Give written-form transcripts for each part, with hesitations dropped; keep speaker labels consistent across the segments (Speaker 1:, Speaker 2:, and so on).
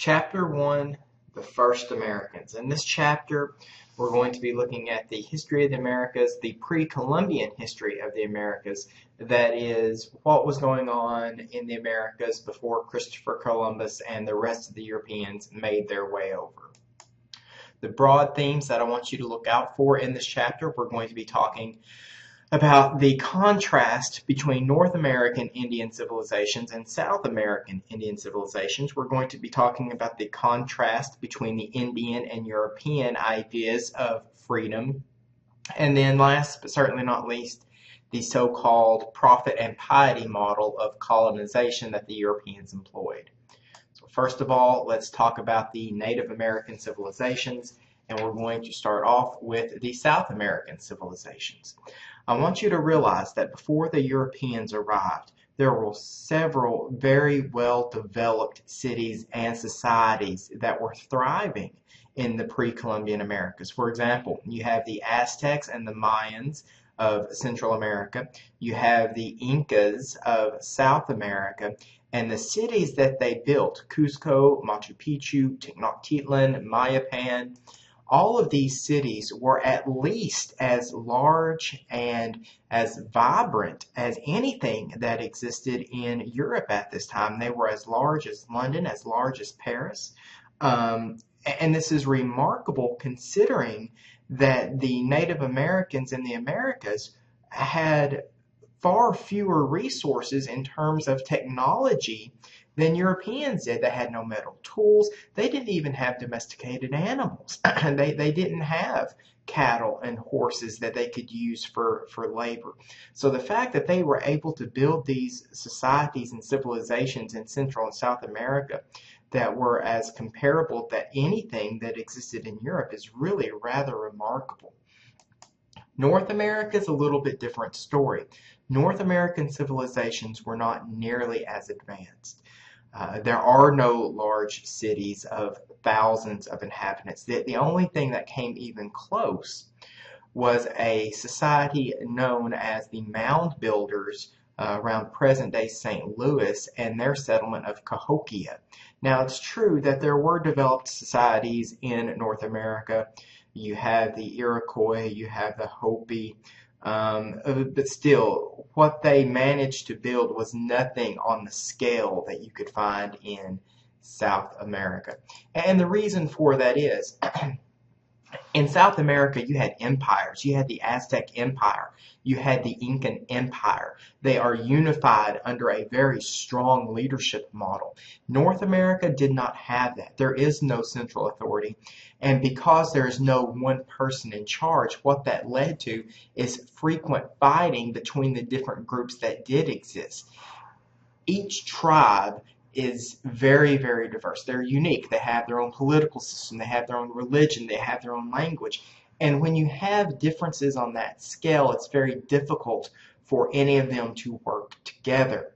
Speaker 1: Chapter 1, The First Americans. In this chapter, we're going to be looking at the history of the Americas, the pre-Columbian history of the Americas. That is, what was going on in the Americas before Christopher Columbus and the rest of the Europeans made their way over. The broad themes that I want you to look out for in this chapter, we're going to be talking about the contrast between North American Indian civilizations and South American Indian civilizations. We're going to be talking about the contrast between the Indian and European ideas of freedom. And then last but certainly not least, the so-called profit and piety model of colonization that the Europeans employed. So first of all, let's talk about the Native American civilizations, and we're going to start off with the South American civilizations. I want you to realize that before the Europeans arrived, there were several very well-developed cities and societies that were thriving in the pre-Columbian Americas. For example, you have the Aztecs and the Mayans of Central America. You have the Incas of South America. And the cities that they built, Cusco, Machu Picchu, Tenochtitlan, Mayapan, all of these cities were at least as large and as vibrant as anything that existed in Europe at this time. They were as large as London, as large as Paris. And this is remarkable considering that the Native Americans in the Americas had far fewer resources in terms of technology than Europeans did. They had no metal tools. They didn't even have domesticated animals. They didn't have cattle and horses that they could use for labor. So the fact that they were able to build these societies and civilizations in Central and South America that were as comparable to anything that existed in Europe is really rather remarkable. North America is a little bit different story. North American civilizations were not nearly as advanced. There are no large cities of thousands of inhabitants. The only thing that came even close was a society known as the Mound Builders around present-day St. Louis and their settlement of Cahokia. Now, it's true that there were developed societies in North America. You have the Iroquois, you have the Hopi, but still, what they managed to build was nothing on the scale that you could find in South America. And the reason for that is, in South America, you had empires. You had the Aztec Empire. You had the Incan Empire. They are unified under a very strong leadership model. North America did not have that. There is no central authority. And because there is no one person in charge, what that led to is frequent fighting between the different groups that did exist. Each tribe is very, very diverse. They're unique. They have their own political system. They have their own religion. They have their own language. And when you have differences on that scale, it's very difficult for any of them to work together.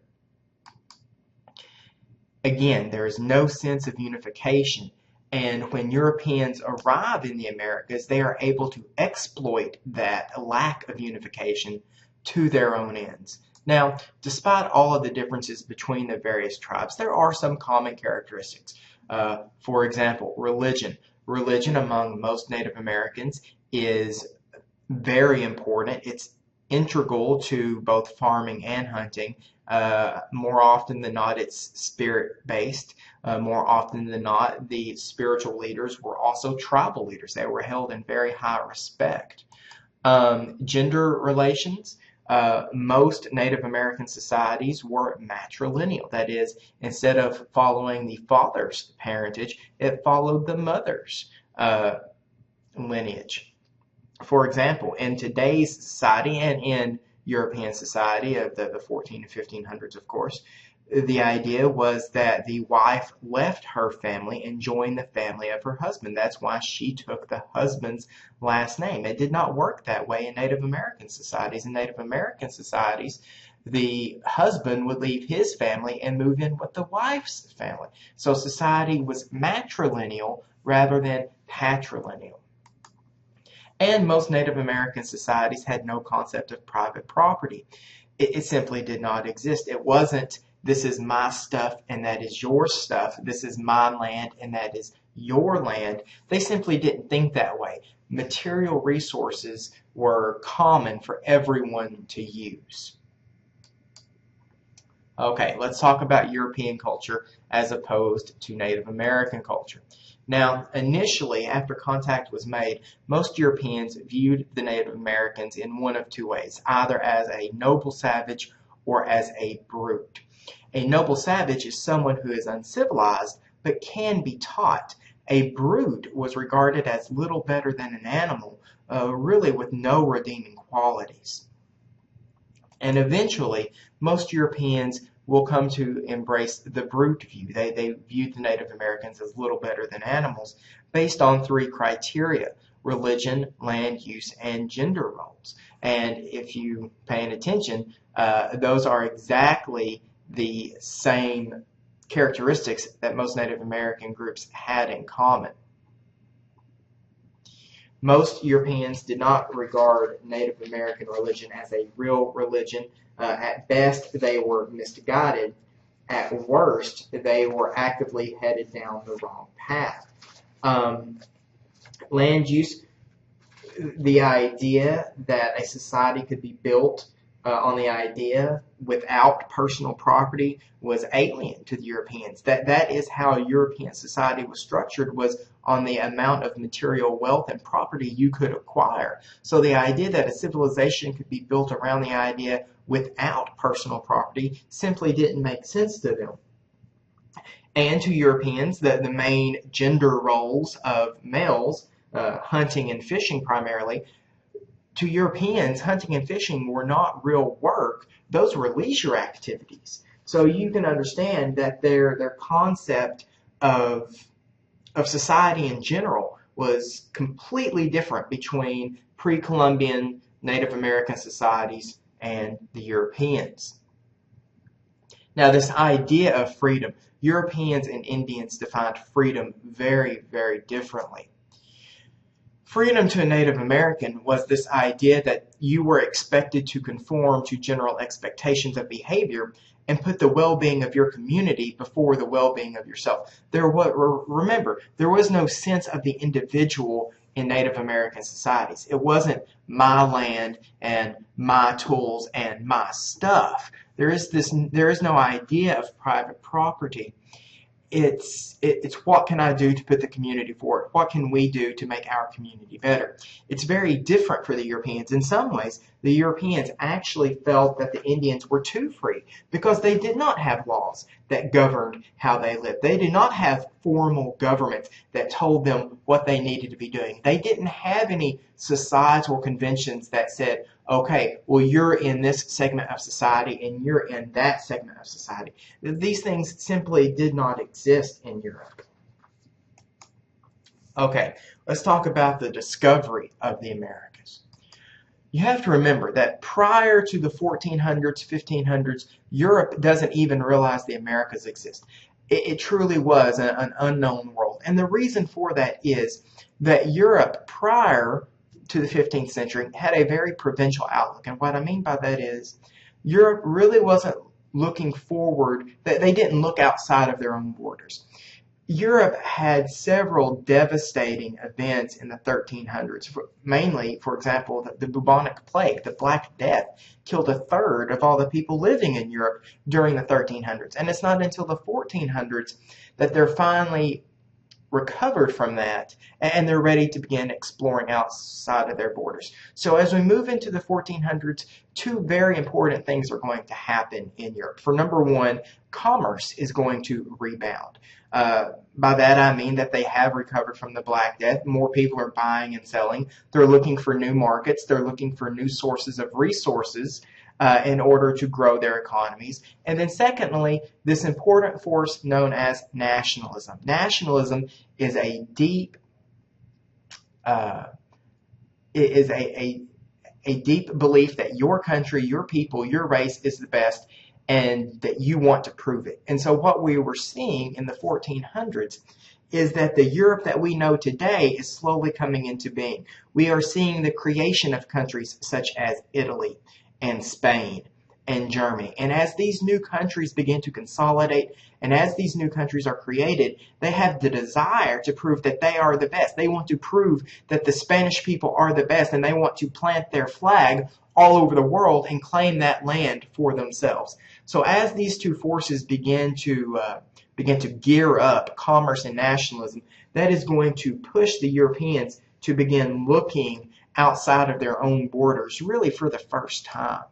Speaker 1: Again, there is no sense of unification. And when Europeans arrive in the Americas, they are able to exploit that lack of unification to their own ends. Now, despite all of the differences between the various tribes, there are some common characteristics. For example, religion. Religion among most Native Americans is very important. It's integral to both farming and hunting. More often than not, it's spirit-based. More often than not, the spiritual leaders were also tribal leaders. They were held in very high respect. Gender relations. Most Native American societies were matrilineal. That is, instead of following the father's parentage, it followed the mother's lineage. For example, in today's society and in European society of the 14 to 1500s, of course, the idea was that the wife left her family and joined the family of her husband. That's why she took the husband's last name. It did not work that way in Native American societies. In Native American societies, the husband would leave his family and move in with the wife's family. So society was matrilineal rather than patrilineal. And most Native American societies had no concept of private property. It simply did not exist. It wasn't this is my stuff and that is your stuff, this is my land and that is your land. They simply didn't think that way. Material resources were common for everyone to use. Okay, let's talk about European culture as opposed to Native American culture. Now, initially, after contact was made, most Europeans viewed the Native Americans in one of two ways, either as a noble savage or as a brute. A noble savage is someone who is uncivilized but can be taught. A brute was regarded as little better than an animal, really with no redeeming qualities. And eventually, most Europeans will come to embrace the brute view. They viewed the Native Americans as little better than animals based on three criteria: religion, land use, and gender roles. And if you paying attention, those are exactly the same characteristics that most Native American groups had in common. Most Europeans did not regard Native American religion as a real religion. At best, they were misguided. At worst, they were actively headed down the wrong path. Land use, the idea that a society could be built on the idea without personal property was alien to the Europeans. That is how European society was structured, was on the amount of material wealth and property you could acquire. So the idea that a civilization could be built around the idea without personal property simply didn't make sense to them. And to Europeans, the main gender roles of males, hunting and fishing primarily, to Europeans, hunting and fishing were not real work. Those were leisure activities. So you can understand that their concept of society in general was completely different between pre-Columbian Native American societies and the Europeans. Now, this idea of freedom, Europeans and Indians defined freedom very, very differently. Freedom to a Native American was this idea that you were expected to conform to general expectations of behavior and put the well-being of your community before the well-being of yourself. Remember, there was no sense of the individual in Native American societies. It wasn't my land and my tools and my stuff. There is no idea of private property. It's what can I do to put the community forward? What can we do to make our community better? It's very different for the Europeans. In some ways, the Europeans actually felt that the Indians were too free because they did not have laws that governed how they lived. They did not have formal governments that told them what they needed to be doing. They didn't have any societal conventions that said, okay, well, you're in this segment of society and you're in that segment of society. These things simply did not exist in Europe. Okay, let's talk about the discovery of the Americas. You have to remember that prior to the 1400s, 1500s, Europe doesn't even realize the Americas exist. It truly was an unknown world. And the reason for that is that Europe, prior to the 15th century, had a very provincial outlook. And what I mean by that is Europe really wasn't looking forward. They didn't look outside of their own borders. Europe had several devastating events in the 1300s. Mainly, for example, the bubonic plague, the Black Death, killed a third of all the people living in Europe during the 1300s. And it's not until the 1400s that they're finally recovered from that and they're ready to begin exploring outside of their borders. So as we move into the 1400s, two very important things are going to happen in Europe. For number one, commerce is going to rebound. By that I mean that they have recovered from the Black Death. More people are buying and selling. They're looking for new markets. They're looking for new sources of resources in order to grow their economies. And then secondly, this important force known as nationalism. Nationalism is a deep deep belief that your country, your people, your race is the best and that you want to prove it. And so what we were seeing in the 1400s is that the Europe that we know today is slowly coming into being. We are seeing the creation of countries such as Italy and Spain and Germany. And as these new countries begin to consolidate, and as these new countries are created, they have the desire to prove that they are the best. They want to prove that the Spanish people are the best, and they want to plant their flag all over the world and claim that land for themselves. So as these two forces begin to gear up commerce and nationalism, that is going to push the Europeans to begin looking outside of their own borders, really for the first time.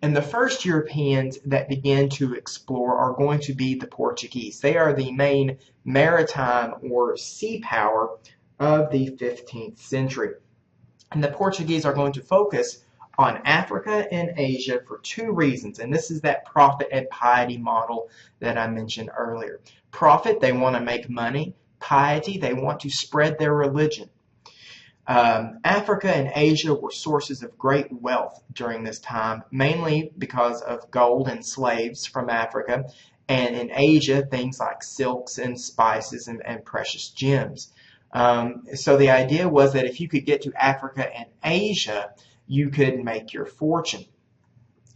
Speaker 1: And the first Europeans that begin to explore are going to be the Portuguese. They are the main maritime or sea power of the 15th century. And the Portuguese are going to focus on Africa and Asia for two reasons. And this is that profit and piety model that I mentioned earlier. Profit, they want to make money. Piety, they want to spread their religion. Africa and Asia were sources of great wealth during this time, mainly because of gold and slaves from Africa, and in Asia, things like silks and spices and precious gems. So the idea was that if you could get to Africa and Asia, you could make your fortune.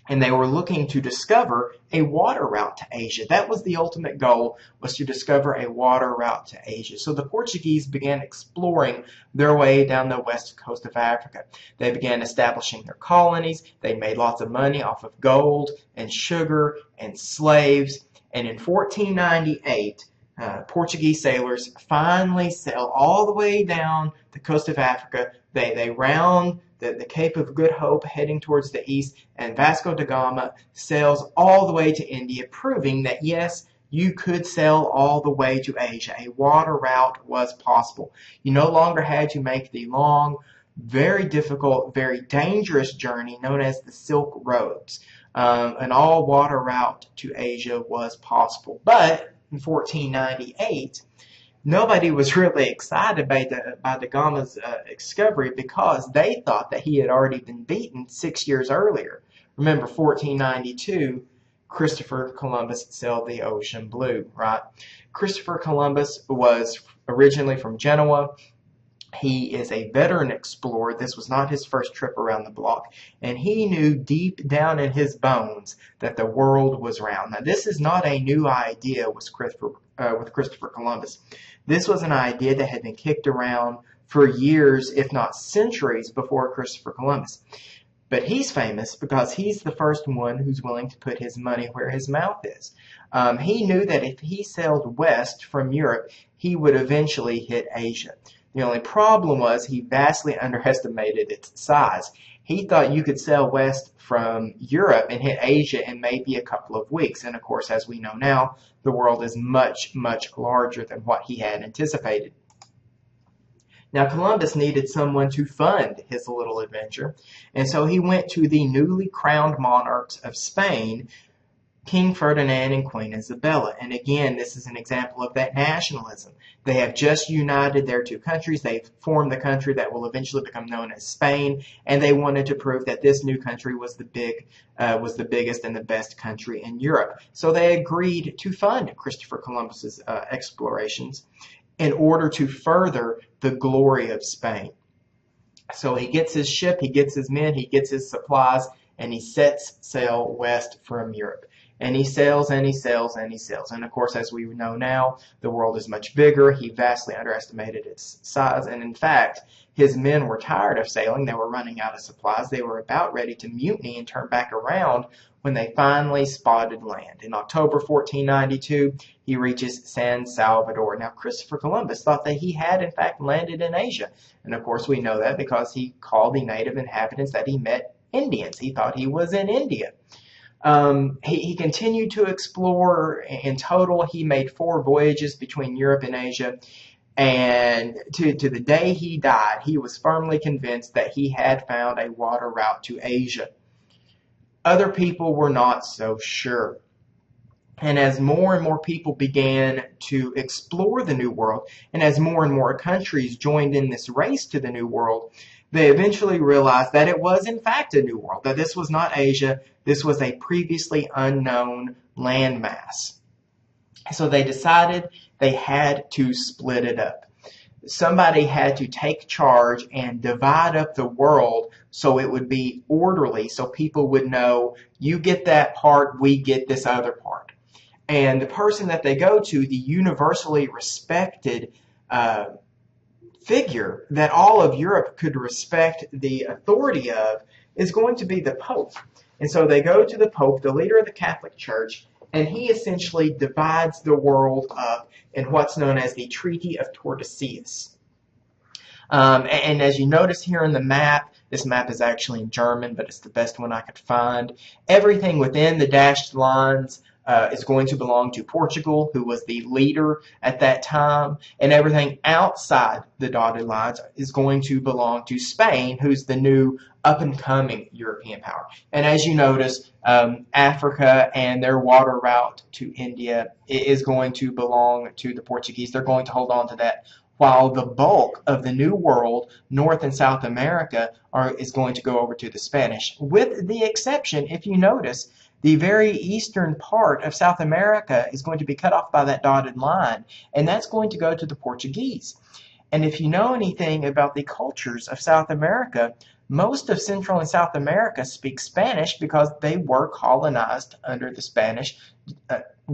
Speaker 1: And they were looking to discover a water route to Asia. That was the ultimate goal, was to discover a water route to Asia. So the Portuguese began exploring their way down the west coast of Africa. They began establishing their colonies. They made lots of money off of gold and sugar and slaves. And in 1498, Portuguese sailors finally sail all the way down the coast of Africa. They round the Cape of Good Hope heading towards the east, and Vasco da Gama sails all the way to India, proving that yes, you could sail all the way to Asia. A water route was possible. You no longer had to make the long, very difficult, very dangerous journey known as the Silk Roads. An all-water route to Asia was possible. But in 1498, nobody was really excited by da Gama's discovery, because they thought that he had already been beaten 6 years earlier. Remember, 1492, Christopher Columbus sailed the ocean blue, right? Christopher Columbus was originally from Genoa. He is a veteran explorer. This was not his first trip around the block. And he knew deep down in his bones that the world was round. Now, this is not a new idea with Christopher Columbus. This was an idea that had been kicked around for years, if not centuries, before Christopher Columbus. But he's famous because he's the first one who's willing to put his money where his mouth is. He knew that if he sailed west from Europe, he would eventually hit Asia. The only problem was he vastly underestimated its size. He thought you could sail west from Europe and hit Asia in maybe a couple of weeks. And of course, as we know now, the world is much, much larger than what he had anticipated. Now, Columbus needed someone to fund his little adventure, and so he went to the newly crowned monarchs of Spain, King Ferdinand and Queen Isabella. And again, this is an example of that nationalism. They have just united their two countries. They've formed the country that will eventually become known as Spain, and they wanted to prove that this new country was the biggest and the best country in Europe. So they agreed to fund Christopher Columbus's explorations in order to further the glory of Spain. So he gets his ship, he gets his men, he gets his supplies, and he sets sail west from Europe. And he sails and he sails and he sails. And of course, as we know now, the world is much bigger. He vastly underestimated its size. And in fact, his men were tired of sailing. They were running out of supplies. They were about ready to mutiny and turn back around when they finally spotted land. In October 1492, he reaches San Salvador. Now, Christopher Columbus thought that he had, in fact, landed in Asia. And of course, we know that because he called the native inhabitants that he met Indians. He thought he was in India. He continued to explore. In total, he made 4 voyages between Europe and Asia. And to the day he died, he was firmly convinced that he had found a water route to Asia. Other people were not so sure. And as more and more people began to explore the New World, and as more and more countries joined in this race to the New World, they eventually realized that it was in fact a new world, that this was not Asia, this was a previously unknown landmass. So they decided they had to split it up. somebody had to take charge and divide up the world so it would be orderly, so people would know, you get that part, we get this other part. And the person that they go to, the universally respected figure that all of Europe could respect the authority of, is going to be the Pope. And so they go to the Pope, the leader of the Catholic Church, and he essentially divides the world up in what's known as the Treaty of Tordesillas. And as you notice here in the map, this map is actually in German, but it's the best one I could find. Everything within the dashed lines is going to belong to Portugal, who was the leader at that time, and everything outside the dotted lines is going to belong to Spain, who's the new up-and-coming European power. And as you notice, Africa and their water route to India is going to belong to the Portuguese. They're going to hold on to that, while the bulk of the New World, North and South America, is going to go over to the Spanish, with the exception, if you notice, the very eastern part of South America is going to be cut off by that dotted line, and that's going to go to the Portuguese. And if you know anything about the cultures of South America, most of Central and South America speak Spanish because they were colonized under the Spanish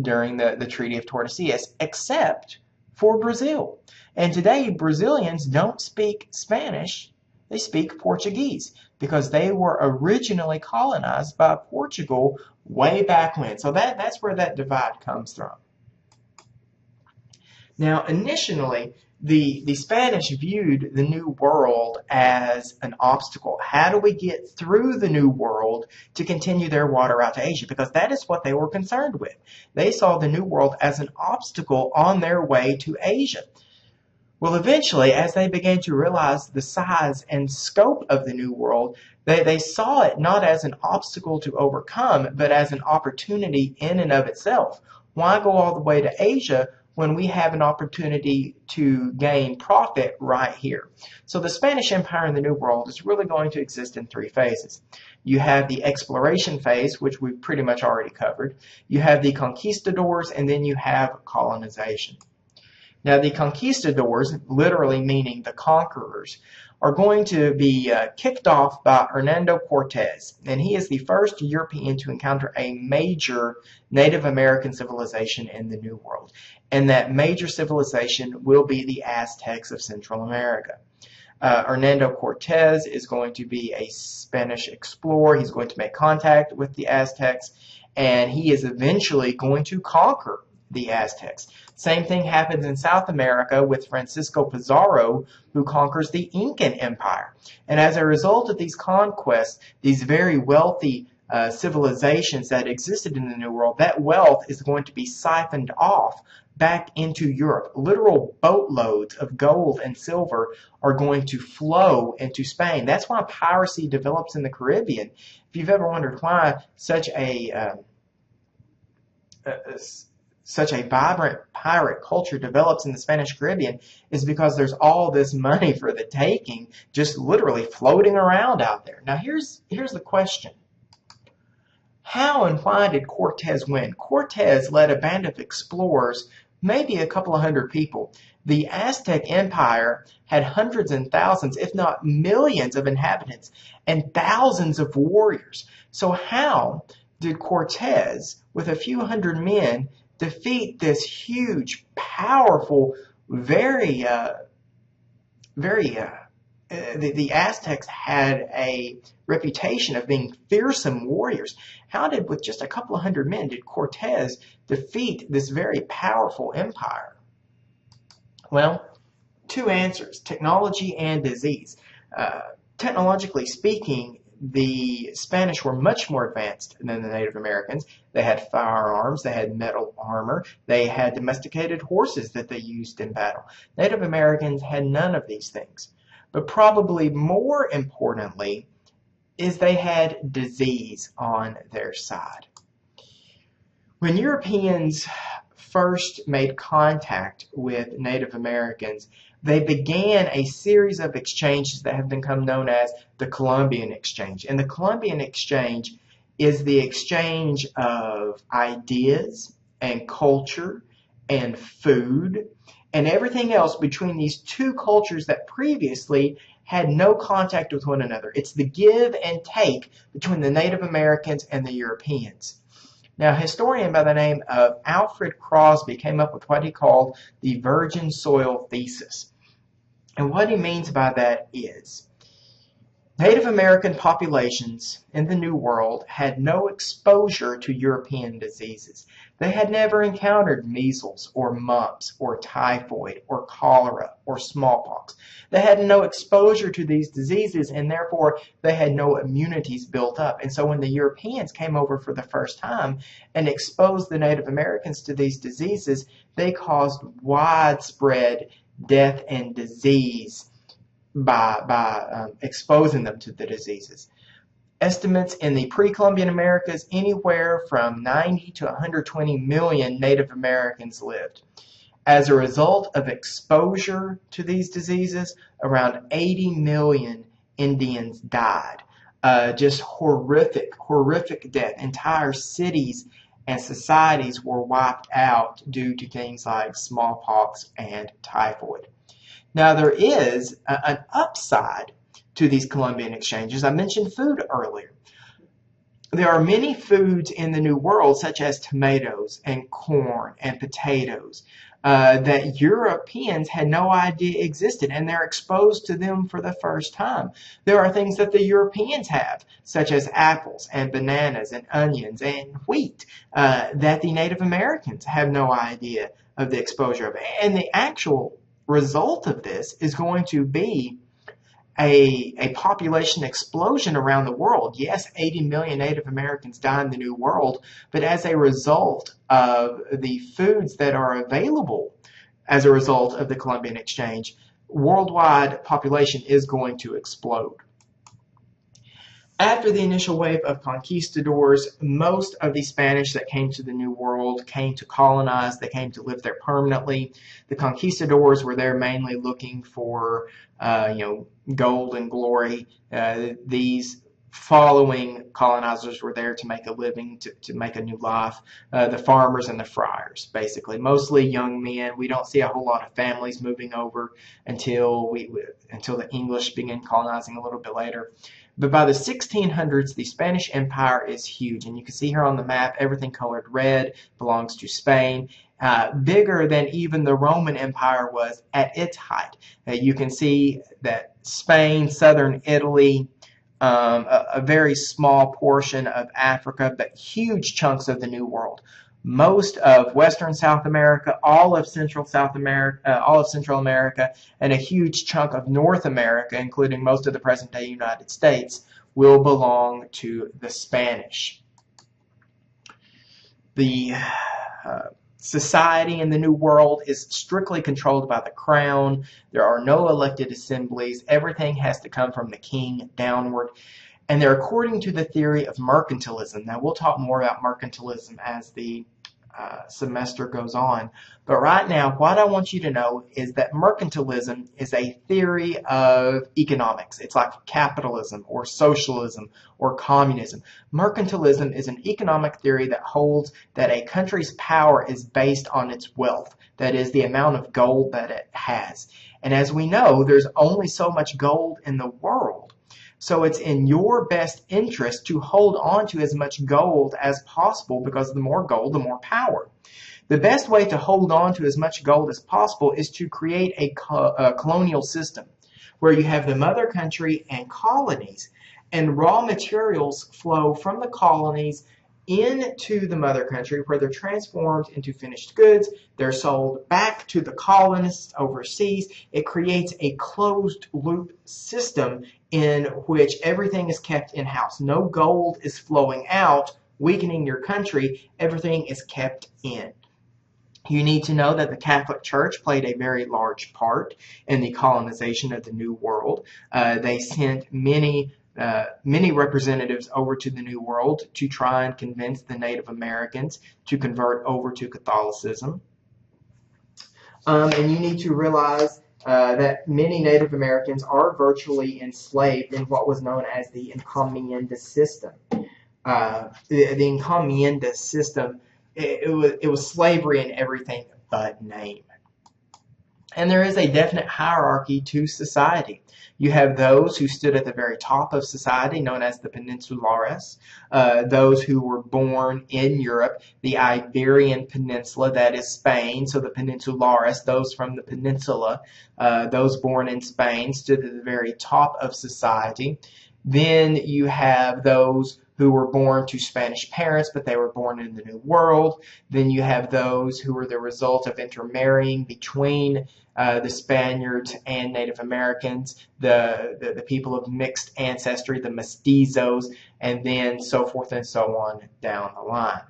Speaker 1: during the Treaty of Tordesillas, except for Brazil. And today, Brazilians don't speak Spanish, they speak Portuguese, because they were originally colonized by Portugal way back when. So that's where that divide comes from. Now, initially, the Spanish viewed the New World as an obstacle. How do we get through the New World to continue their water out to Asia? Because that is what they were concerned with. They saw the New World as an obstacle on their way to Asia. Well, eventually, as they began to realize the size and scope of the New World, they saw it not as an obstacle to overcome, but as an opportunity in and of itself. Why go all the way to Asia when we have an opportunity to gain profit right here? So the Spanish Empire in the New World is really going to exist in three phases. You have the exploration phase, which we've pretty much already covered. You have the conquistadors, and then you have colonization. Now, the conquistadors, literally meaning the conquerors, are going to be kicked off by Hernando Cortés, and he is the first European to encounter a major Native American civilization in the New World. And that major civilization will be the Aztecs of Central America. Hernando Cortés is going to be a Spanish explorer. He's going to make contact with the Aztecs, and he is eventually going to conquer the Aztecs. Same thing happens in South America with Francisco Pizarro, who conquers the Incan Empire. And as a result of these conquests, these very wealthy civilizations that existed in the New World, that wealth is going to be siphoned off back into Europe. Literal boatloads of gold and silver are going to flow into Spain. That's why piracy develops in the Caribbean. If you've ever wondered why such a vibrant pirate culture develops in the Spanish Caribbean, is because there's all this money for the taking just literally floating around out there. Now here's the question. How and why did Cortés win? Cortés led a band of explorers, maybe a couple of hundred people. The Aztec Empire had hundreds and thousands, if not millions of inhabitants and thousands of warriors. So how did Cortés, with a few hundred men, defeat this huge, powerful, the Aztecs had a reputation of being fearsome warriors. How did, with just a couple of hundred men, did Cortés defeat this very powerful empire? Well, two answers: technology and disease. Technologically speaking, the Spanish were much more advanced than the Native Americans. They had firearms, they had metal armor, they had domesticated horses that they used in battle. Native Americans had none of these things. But probably more importantly is they had disease on their side. When Europeans first made contact with Native Americans, they began a series of exchanges that have become known as the Columbian Exchange. And the Columbian Exchange is the exchange of ideas and culture and food and everything else between these two cultures that previously had no contact with one another. It's the give and take between the Native Americans and the Europeans. Now, a historian by the name of Alfred Crosby came up with what he called the virgin soil thesis. And what he means by that is Native American populations in the New World had no exposure to European diseases. They had never encountered measles or mumps or typhoid or cholera or smallpox. They had no exposure to these diseases, and therefore they had no immunities built up. And so when the Europeans came over for the first time and exposed the Native Americans to these diseases, they caused widespread death and disease by exposing them to the diseases. Estimates in the pre-Columbian Americas, anywhere from 90 to 120 million Native Americans lived. As a result of exposure to these diseases, around 80 million Indians died. Just horrific death. Entire cities and societies were wiped out due to things like smallpox and typhoid. Now, there is an upside to these Columbian exchanges. I mentioned food earlier. There are many foods in the New World, such as tomatoes and corn and potatoes, that Europeans had no idea existed, and they're exposed to them for the first time. There are things that the Europeans have, such as apples and bananas and onions and wheat, that the Native Americans have no idea of the exposure of. And the actual result of this is going to be a population explosion around the world. Yes, 80 million Native Americans die in the New World, but as a result of the foods that are available as a result of the Columbian Exchange, worldwide population is going to explode. After the initial wave of conquistadors, most of the Spanish that came to the New World came to colonize. They came to live there permanently. The conquistadors were there mainly looking for, gold and glory. These following colonizers were there to make a living, to make a new life. The farmers and the friars, basically, mostly young men. We don't see a whole lot of families moving over until the English begin colonizing a little bit later. But by the 1600s, the Spanish Empire is huge. And you can see here on the map, everything colored red belongs to Spain. Bigger than even the Roman Empire was at its height. You can see that Spain, southern Italy, a very small portion of Africa, but huge chunks of the New World. Most of Western South America, all of Central America, and a huge chunk of North America, including most of the present-day United States, will belong to the Spanish. The society in the New World is strictly controlled by the crown. There are no elected assemblies. Everything has to come from the king downward. And they're according to the theory of mercantilism. Now, we'll talk more about mercantilism as the semester goes on. But right now, what I want you to know is that mercantilism is a theory of economics. It's like capitalism or socialism or communism. Mercantilism is an economic theory that holds that a country's power is based on its wealth. That is, the amount of gold that it has. And as we know, there's only so much gold in the world. So it's in your best interest to hold on to as much gold as possible, because the more gold, the more power. The best way to hold on to as much gold as possible is to create a colonial system where you have the mother country and colonies, and raw materials flow from the colonies into the mother country, where they're transformed into finished goods. They're sold back to the colonists overseas. It creates a closed loop system in which everything is kept in-house. No gold is flowing out, weakening your country. Everything is kept in. You need to know that the Catholic Church played a very large part in the colonization of the New World. They sent many representatives over to the New World to try and convince the Native Americans to convert over to Catholicism. And you need to realize that many Native Americans are virtually enslaved in what was known as the encomienda system. The encomienda system, it was slavery in everything but name. And there is a definite hierarchy to society. You have those who stood at the very top of society, known as the Peninsulares, those who were born in Europe, the Iberian Peninsula, that is Spain. So the Peninsulares, those from the peninsula, those born in Spain, stood at the very top of society. Then you have those who were born to Spanish parents, but they were born in the New World. Then you have those who were the result of intermarrying between the Spaniards and Native Americans, the people of mixed ancestry, the mestizos, and then so forth and so on down the line.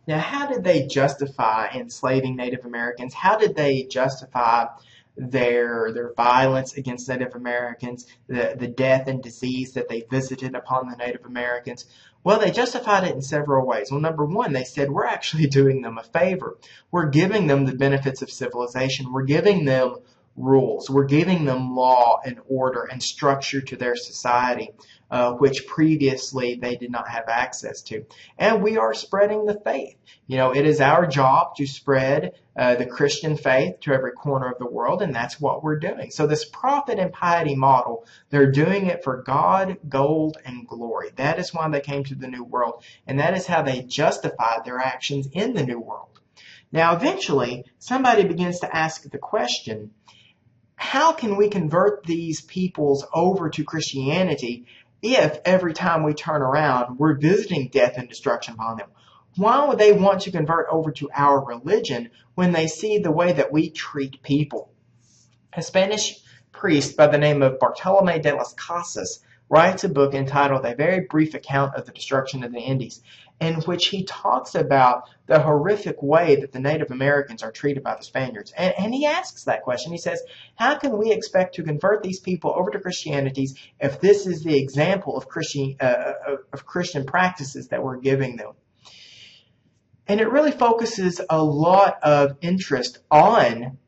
Speaker 1: Now, how did they justify enslaving Native Americans? How did they justify their violence against Native Americans, the death and disease that they visited upon the Native Americans? Well, they justified it in several ways. Well, number one, they said, we're actually doing them a favor. We're giving them the benefits of civilization. We're giving them rules. We're giving them law and order and structure to their society, which previously they did not have access to. And we are spreading the faith. You know, it is our job to spread the Christian faith to every corner of the world, and that's what we're doing. So this profit and piety model, they're doing it for God, gold, and glory. That is why they came to the New World, and that is how they justified their actions in the New World. Now, eventually, somebody begins to ask the question, how can we convert these peoples over to Christianity if every time we turn around, we're visiting death and destruction upon them? Why would they want to convert over to our religion when they see the way that we treat people? A Spanish priest by the name of Bartolomé de las Casas writes a book entitled A Very Brief Account of the Destruction of the Indies, in which he talks about the horrific way that the Native Americans are treated by the Spaniards. And he asks that question. He says, how can we expect to convert these people over to Christianity if this is the example of Christian practices that we're giving them? And it really focuses a lot of interest on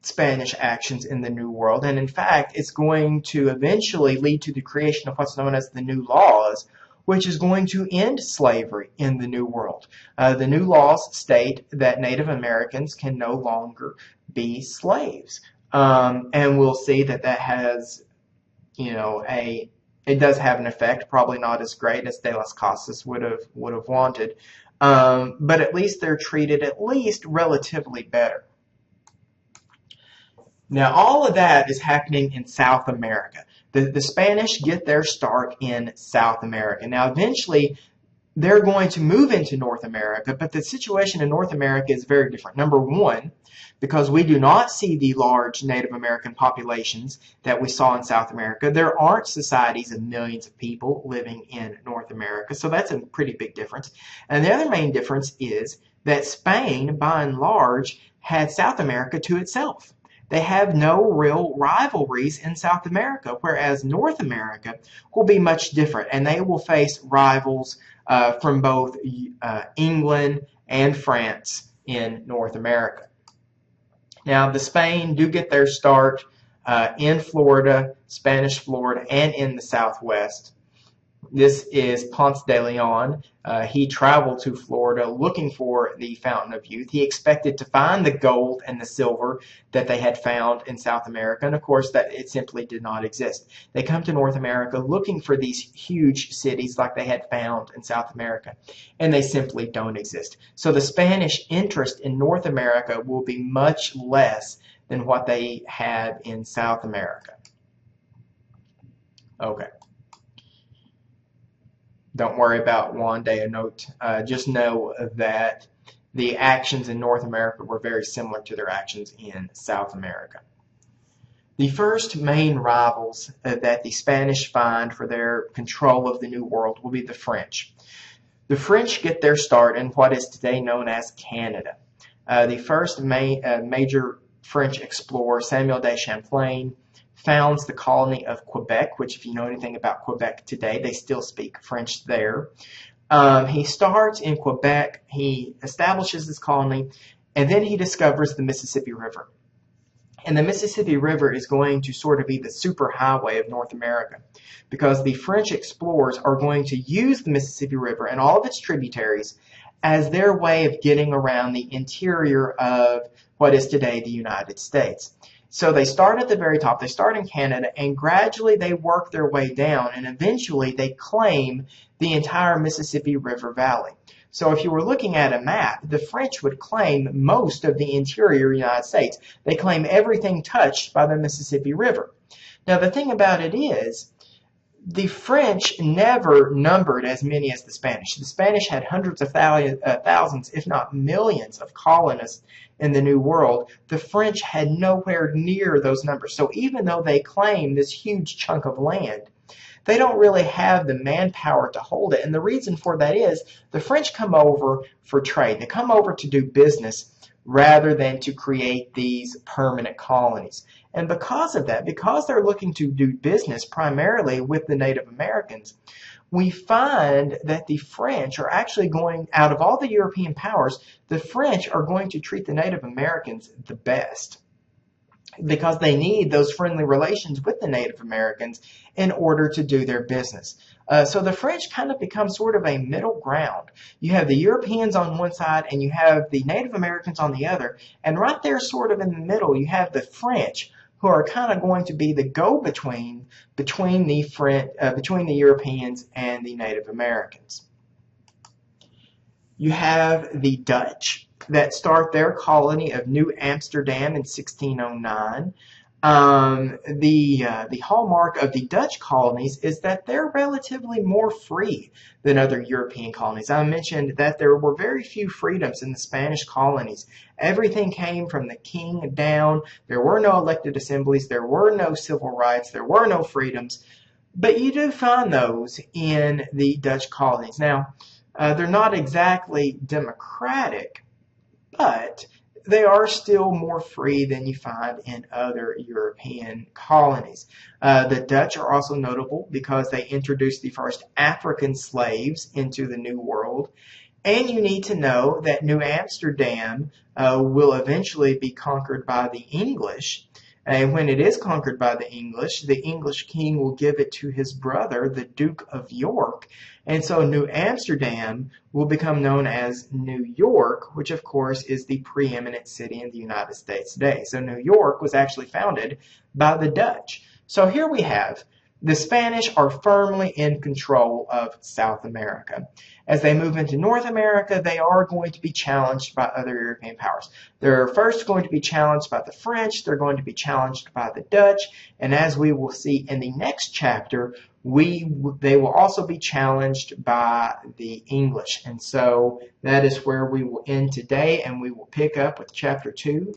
Speaker 1: Spanish actions in the New World. And in fact, it's going to eventually lead to the creation of what's known as the New Laws, which is going to end slavery in the New World. The new laws state that Native Americans can no longer be slaves. And we'll see that that has, you know, it does have an effect, probably not as great as De las Casas would have wanted. But at least they're treated at least relatively better. Now, all of that is happening in South America. The Spanish get their start in South America. Now, eventually, they're going to move into North America, but the situation in North America is very different. Number one, because we do not see the large Native American populations that we saw in South America. There aren't societies of millions of people living in North America, so that's a pretty big difference. And the other main difference is that Spain, by and large, had South America to itself. They have no real rivalries in South America, whereas North America will be much different, and they will face rivals from both England and France in North America. Now, the Spain do get their start in Florida, Spanish Florida, and in the Southwest. This is Ponce de Leon. He traveled to Florida looking for the Fountain of Youth. He expected to find the gold and the silver that they had found in South America, and of course that it simply did not exist. They come to North America looking for these huge cities like they had found in South America, and they simply don't exist. So the Spanish interest in North America will be much less than what they had in South America. Okay. Don't worry about Juan de Anote. Just know that the actions in North America were very similar to their actions in South America. The first main rivals that the Spanish find for their control of the New World will be the French. The French get their start in what is today known as Canada. The first major French explorer, Samuel de Champlain, founds the colony of Quebec, which if you know anything about Quebec today, they still speak French there. He starts in Quebec, he establishes this colony, and then he discovers the Mississippi River. And the Mississippi River is going to sort of be the superhighway of North America, because the French explorers are going to use the Mississippi River and all of its tributaries as their way of getting around the interior of what is today the United States. So they start at the very top, they start in Canada, and gradually they work their way down, and eventually they claim the entire Mississippi River Valley. So if you were looking at a map, the French would claim most of the interior United States. They claim everything touched by the Mississippi River. Now the thing about it is, the French never numbered as many as the Spanish. The Spanish had hundreds of thousands, if not millions, of colonists in the New World. The French had nowhere near those numbers. So even though they claim this huge chunk of land, they don't really have the manpower to hold it. And the reason for that is the French come over for trade. They come over to do business rather than to create these permanent colonies. And because of that, because they're looking to do business primarily with the Native Americans, we find that the French are actually going, out of all the European powers, the French are going to treat the Native Americans the best, because they need those friendly relations with the Native Americans in order to do their business. So the French kind of become sort of a middle ground. You have the Europeans on one side and you have the Native Americans on the other, and right there sort of in the middle you have the French, who are kind of going to be the go-between between the Europeans and the Native Americans. You have the Dutch that start their colony of New Amsterdam in 1609. The hallmark of the Dutch colonies is that they're relatively more free than other European colonies. I mentioned that there were very few freedoms in the Spanish colonies. Everything came from the king down. There were no elected assemblies. There were no civil rights. There were no freedoms. But you do find those in the Dutch colonies. Now, they're not exactly democratic, but they are still more free than you find in other European colonies. The Dutch are also notable because they introduced the first African slaves into the New World. And you need to know that New Amsterdam will eventually be conquered by the English. And when it is conquered by the English king will give it to his brother, the Duke of York. And so New Amsterdam will become known as New York, which of course is the preeminent city in the United States today. So New York was actually founded by the Dutch. So here we have the Spanish are firmly in control of South America. As they move into North America, they are going to be challenged by other European powers. They're first going to be challenged by the French, they're going to be challenged by the Dutch, and as we will see in the next chapter, they will also be challenged by the English. And so that is where we will end today, and we will pick up with chapter 2